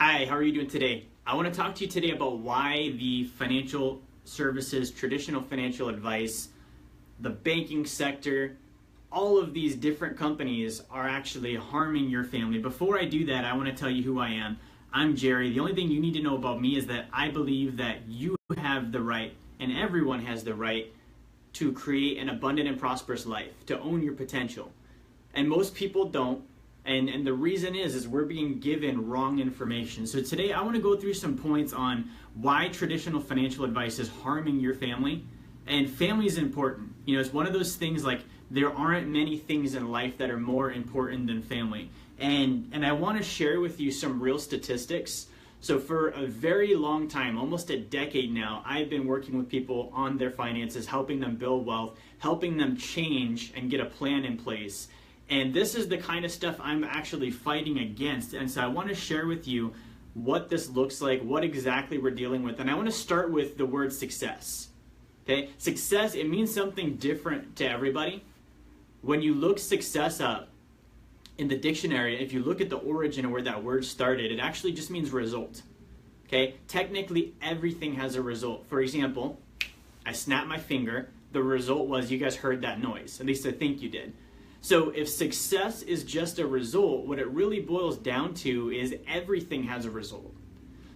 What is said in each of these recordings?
Hi, how are you doing today? I want to talk to you today about why the financial services, traditional financial advice, the banking sector, all of these different companies are actually harming your family. Before I do that, I want to tell you who I am. I'm Jerry. The only thing you need to know about me is that I believe that you have the right, and everyone has the right, to create an abundant and prosperous life, to own your potential. And most people don't. And the reason is we're being given wrong information. So today I want to go through some points on why traditional financial advice is harming your family. And family is important. You know, it's one of those things like there aren't many things in life that are more important than family. And I want to share with you some real statistics. So for a very long time, almost a decade now, I've been working with people on their finances, helping them build wealth, helping them change and get a plan in place. And this is the kind of stuff I'm actually fighting against. And so I want to share with you what this looks like, what exactly we're dealing with. And I want to start with the word success. Okay? Success, it means something different to everybody. When you look success up in the dictionary, if you look at the origin of where that word started, it actually just means result. Okay? Technically, everything has a result. For example, I snapped my finger. The result was you guys heard that noise. At least I think you did. So if success is just a result, what it really boils down to is everything has a result.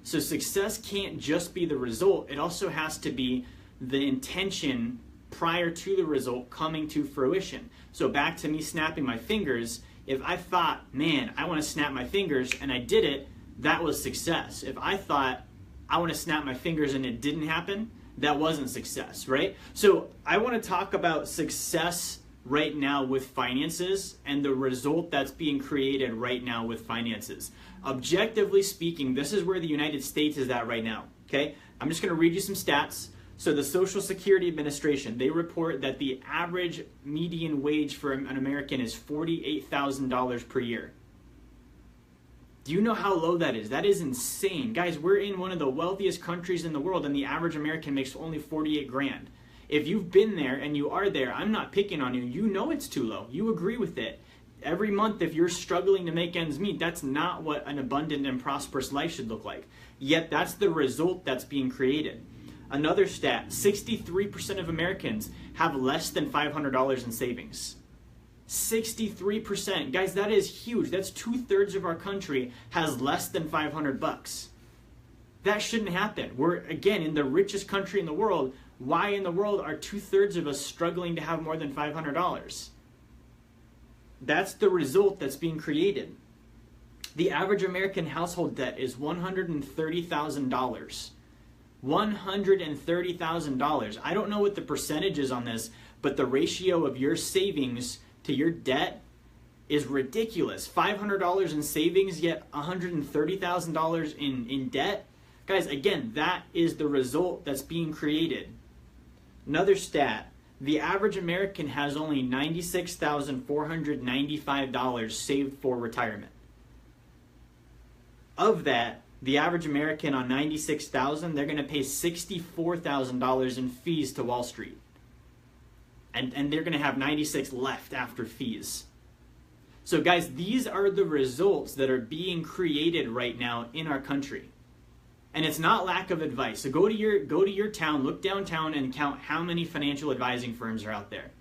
So success can't just be the result. It also has to be the intention prior to the result coming to fruition. So back to me snapping my fingers, if I thought, man, I want to snap my fingers and I did it, that was success. If I thought, I want to snap my fingers and it didn't happen, that wasn't success, right? So I want to talk about success right now with finances and the result that's being created right now with finances. Objectively speaking, this is where the United States is at right now, okay? I'm just gonna read you some stats. So the Social Security Administration, they report that the average median wage for an American is $48,000 per year. Do you know how low that is? That is insane. Guys, we're in one of the wealthiest countries in the world and the average American makes only 48 grand. If you've been there and you are there, I'm not picking on you. You know it's too low. You agree with it. Every month, if you're struggling to make ends meet, that's not what an abundant and prosperous life should look like. Yet that's the result that's being created. Another stat, 63% of Americans have less than $500 in savings. 63%. Guys, that is huge. That's 2/3 of our country has less than 500 bucks. That shouldn't happen. We're, again, in the richest country in the world. Why in the world are 2/3 of us struggling to have more than $500? That's the result that's being created. The average American household debt is $130,000. $130,000. I don't know what the percentage is on this, but the ratio of your savings to your debt is ridiculous. $500 in savings, yet $130,000 in debt. Guys, again, that is the result that's being created. Another stat, the average American has only $96,495 saved for retirement. Of that, the average American on $96,000, they're going to pay $64,000 in fees to Wall Street. And they're going to have 96 left after fees. So guys, these are the results that are being created right now in our country. And it's not lack of advice. So go to your town, look downtown and count how many financial advising firms are out there.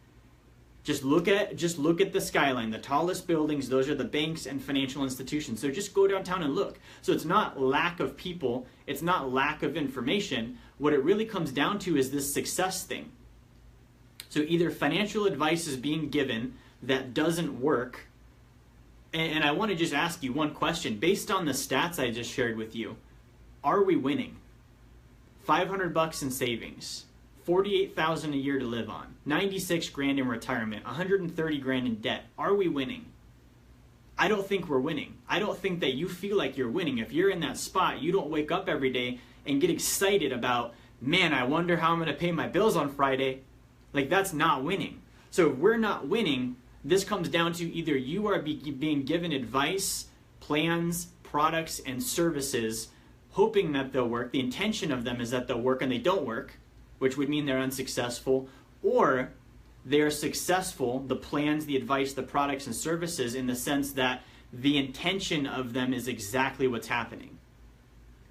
Just look at the skyline, the tallest buildings, those are the banks and financial institutions. So just go downtown and look. So it's not lack of people, it's not lack of information. What it really comes down to is this success thing. So either financial advice is being given that doesn't work, and I want to just ask you one question based on the stats I just shared with you. Are we winning? 500 bucks in savings, 48,000 a year to live on, 96 grand in retirement, 130 grand in debt. Are we winning? I don't think we're winning. I don't think that you feel like you're winning. If you're in that spot, you don't wake up every day and get excited about, man, I wonder how I'm going to pay my bills on Friday. Like, that's not winning. So if we're not winning, this comes down to either you are being given advice, plans, products, and services hoping that they'll work. The intention of them is that they'll work and they don't work, which would mean they're unsuccessful, or they're successful, the plans, the advice, the products and services, in the sense that the intention of them is exactly what's happening.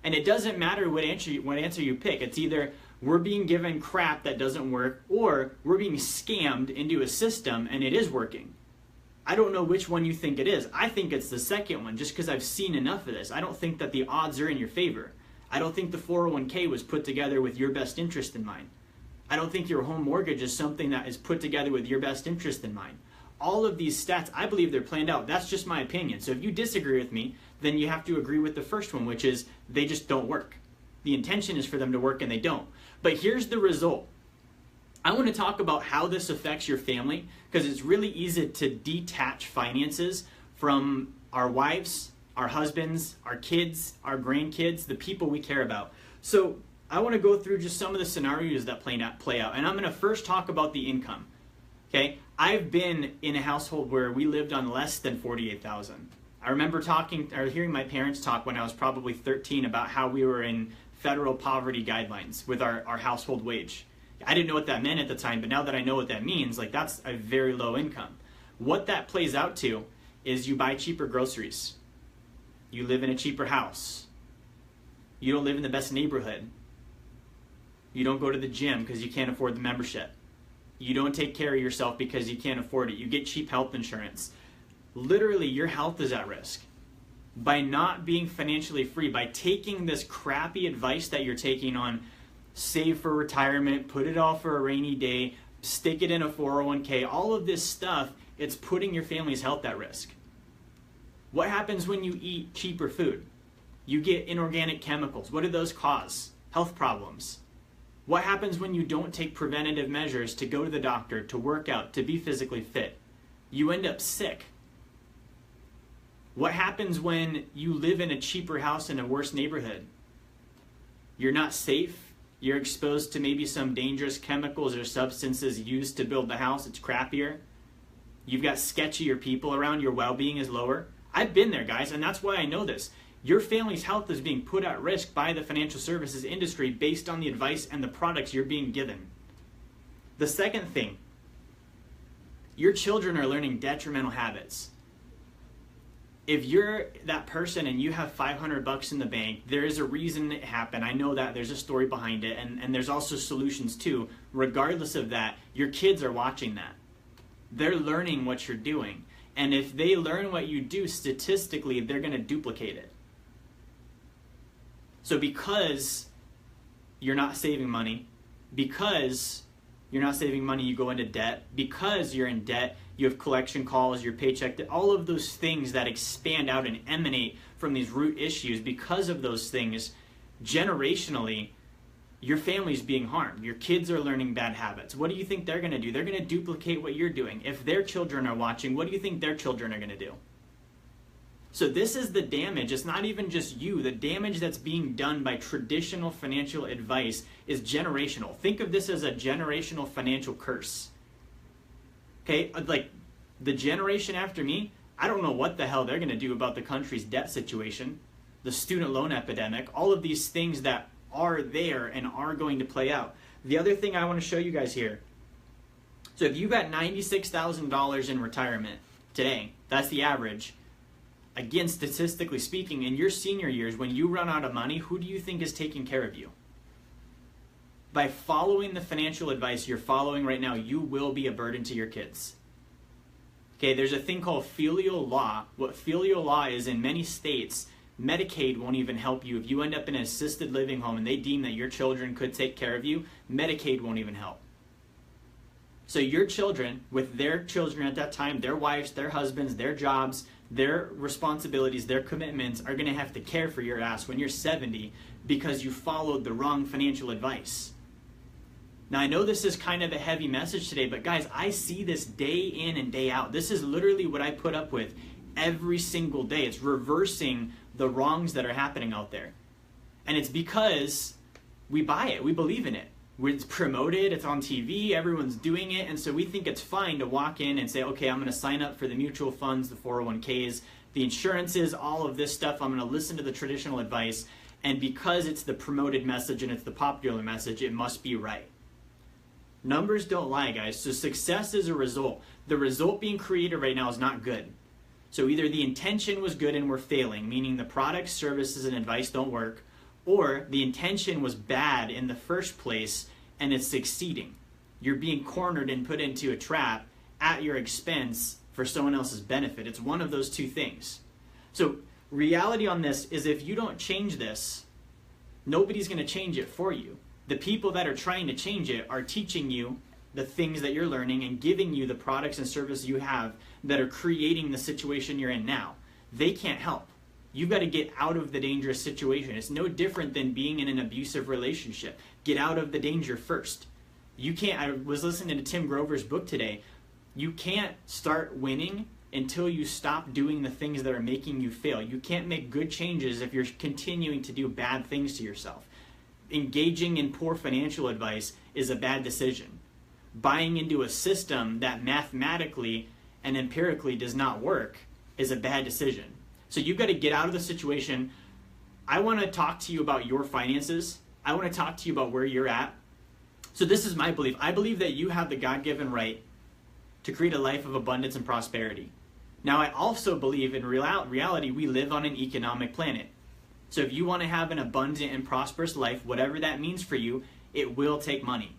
And it doesn't matter what answer you pick. It's either we're being given crap that doesn't work, or we're being scammed into a system and it is working. I don't know which one you think it is. I think it's the second one, just because I've seen enough of this. I don't think that the odds are in your favor. I don't think the 401k was put together with your best interest in mind. I don't think your home mortgage is something that is put together with your best interest in mind. All of these stats, I believe they're planned out. That's just my opinion. So if you disagree with me, then you have to agree with the first one, which is they just don't work. The intention is for them to work and they don't. But here's the result. I want to talk about how this affects your family, because it's really easy to detach finances from our wives, our husbands, our kids, our grandkids, the people we care about. So I want to go through just some of the scenarios that play out. And I'm going to first talk about the income. Okay, I've been in a household where we lived on less than $48,000. I remember hearing my parents talk when I was probably 13 about how we were in federal poverty guidelines with our household wage. I didn't know what that meant at the time, but now that I know what that means, like, that's a very low income. What that plays out to is you buy cheaper groceries. You live in a cheaper house. You don't live in the best neighborhood. You don't go to the gym because you can't afford the membership. You don't take care of yourself because you can't afford it. You get cheap health insurance. Literally, your health is at risk. By not being financially free, by taking this crappy advice that you're taking on save for retirement, put it all for a rainy day, stick it in a 401k, all of this stuff, it's putting your family's health at risk. What happens when you eat cheaper food? You get inorganic chemicals. What do those cause? Health problems. What happens when you don't take preventative measures to go to the doctor, to work out, to be physically fit? You end up sick. What happens when you live in a cheaper house in a worse neighborhood? You're not safe. You're exposed to maybe some dangerous chemicals or substances used to build the house. It's crappier. You've got sketchier people around. Your well-being is lower. I've been there, guys, and that's why I know this. Your family's health is being put at risk by the financial services industry based on the advice and the products you're being given. The second thing, your children are learning detrimental habits. If you're that person and you have $500 in the bank, there is a reason it happened. I know that there's a story behind it, and there's also solutions too. Regardless of that, your kids are watching that. They're learning what you're doing. And if they learn what you do, statistically, they're going to duplicate it. So because you're not saving money, you go into debt. Because you're in debt, you have collection calls, your paycheck, all of those things that expand out and emanate from these root issues. Because of those things, generationally, your family's being harmed. Your kids are learning bad habits. What do you think they're going to do? They're going to duplicate what you're doing. If their children are watching, what do you think their children are going to do? So this is the damage. It's not even just you. The damage that's being done by traditional financial advice is generational. Think of this as a generational financial curse. Okay, like the generation after me, I don't know what the hell they're going to do about the country's debt situation, the student loan epidemic, all of these things that are there and are going to play out. The other thing I want to show you guys here. So if you've got $96,000 in retirement today, that's the average. Again, statistically speaking, in your senior years, when you run out of money, who do you think is taking care of you? By following the financial advice you're following right now, you will be a burden to your kids. Okay, there's a thing called filial law. What filial law is, in many states, Medicaid won't even help you. If you end up in an assisted living home and they deem that your children could take care of you, Medicaid won't even help. So your children, with their children at that time, their wives, their husbands, their jobs, their responsibilities, their commitments are going to have to care for your ass when you're 70 because you followed the wrong financial advice. Now, I know this is kind of a heavy message today, but guys, I see this day in and day out. This is literally what I put up with every single day. It's reversing the wrongs that are happening out there. And it's because we buy it. We believe in it. It's promoted. It's on TV. Everyone's doing it. And so we think it's fine to walk in and say, okay, I'm going to sign up for the mutual funds, the 401ks, the insurances, all of this stuff. I'm going to listen to the traditional advice. And because it's the promoted message and it's the popular message, it must be right. Numbers don't lie, guys. So success is a result. The result being created right now is not good. So either the intention was good and we're failing, meaning the products, services, and advice don't work, or the intention was bad in the first place and it's succeeding. You're being cornered and put into a trap at your expense for someone else's benefit. It's one of those two things. So reality on this is if you don't change this, nobody's going to change it for you. The people that are trying to change it are teaching you the things that you're learning and giving you the products and services you have that are creating the situation you're in now. They can't help. You've got to get out of the dangerous situation. It's no different than being in an abusive relationship. Get out of the danger first. You can't, I was listening to Tim Grover's book today. You can't start winning until you stop doing the things that are making you fail. You can't make good changes if you're continuing to do bad things to yourself. Engaging in poor financial advice is a bad decision. Buying into a system that mathematically and empirically does not work is a bad decision. So you've got to get out of the situation. I want to talk to you about your finances. I want to talk to you about where you're at. So this is my belief. I believe that you have the God-given right to create a life of abundance and prosperity. Now, I also believe in reality, we live on an economic planet. So if you want to have an abundant and prosperous life, whatever that means for you, it will take money.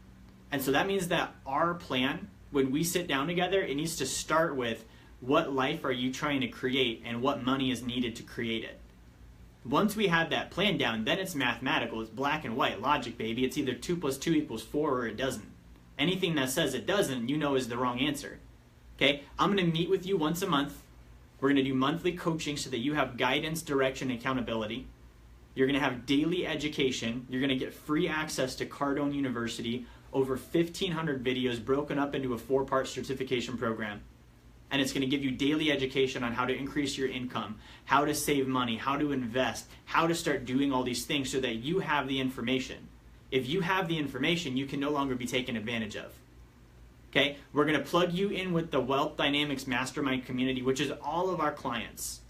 And so that means that our plan, when we sit down together, it needs to start with what life are you trying to create and what money is needed to create it. Once we have that plan down, then it's mathematical. It's black and white logic, baby. It's either 2 + 2 = 4 or it doesn't. Anything that says it doesn't, you know is the wrong answer. Okay? I'm going to meet with you once a month. We're going to do monthly coaching so that you have guidance, direction, and accountability. You're going to have daily education. You're going to get free access to Cardone University, over 1,500 videos broken up into a 4-part certification program. And it's going to give you daily education on how to increase your income, how to save money, how to invest, how to start doing all these things so that you have the information. If you have the information, you can no longer be taken advantage of. Okay? We're going to plug you in with the Wealth DynamX Mastermind community, which is all of our clients.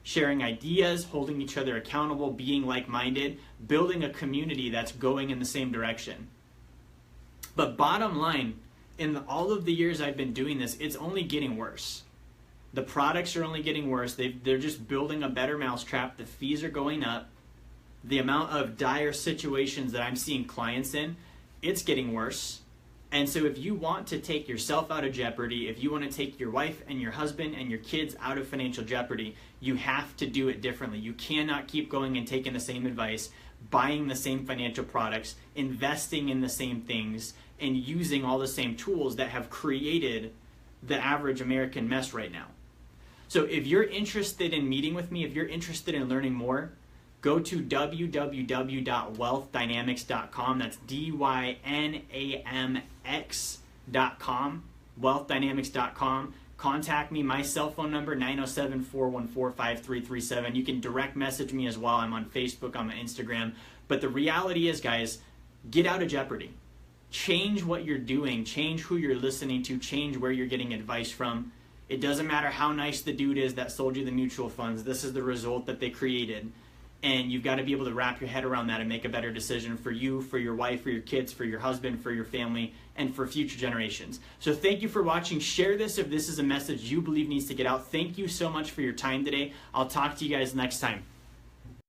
Sharing ideas, holding each other accountable, being like-minded, building a community that's going in the same direction. But bottom line, in all of the years I've been doing this, it's only getting worse. The products are only getting worse. They're just building a better mousetrap. The fees are going up. The amount of dire situations that I'm seeing clients in, it's getting worse. And so if you want to take yourself out of jeopardy, if you want to take your wife and your husband and your kids out of financial jeopardy, you have to do it differently. You cannot keep going and taking the same advice, buying the same financial products, investing in the same things, and using all the same tools that have created the average American mess right now. So if you're interested in meeting with me, if you're interested in learning more, go to www.wealthdynamx.com. That's DYNAMX.com, wealthdynamx.com. Contact me. My cell phone number, 907-414-5337. You can direct message me as well. I'm on Facebook, I'm on Instagram. But the reality is, guys, get out of jeopardy. Change what you're doing. Change who you're listening to. Change where you're getting advice from. It doesn't matter how nice the dude is that sold you the mutual funds. This is the result that they created. And you've got to be able to wrap your head around that and make a better decision for you, for your wife, for your kids, for your husband, for your family, and for future generations. So thank you for watching. Share this if this is a message you believe needs to get out. Thank you so much for your time today. I'll talk to you guys next time.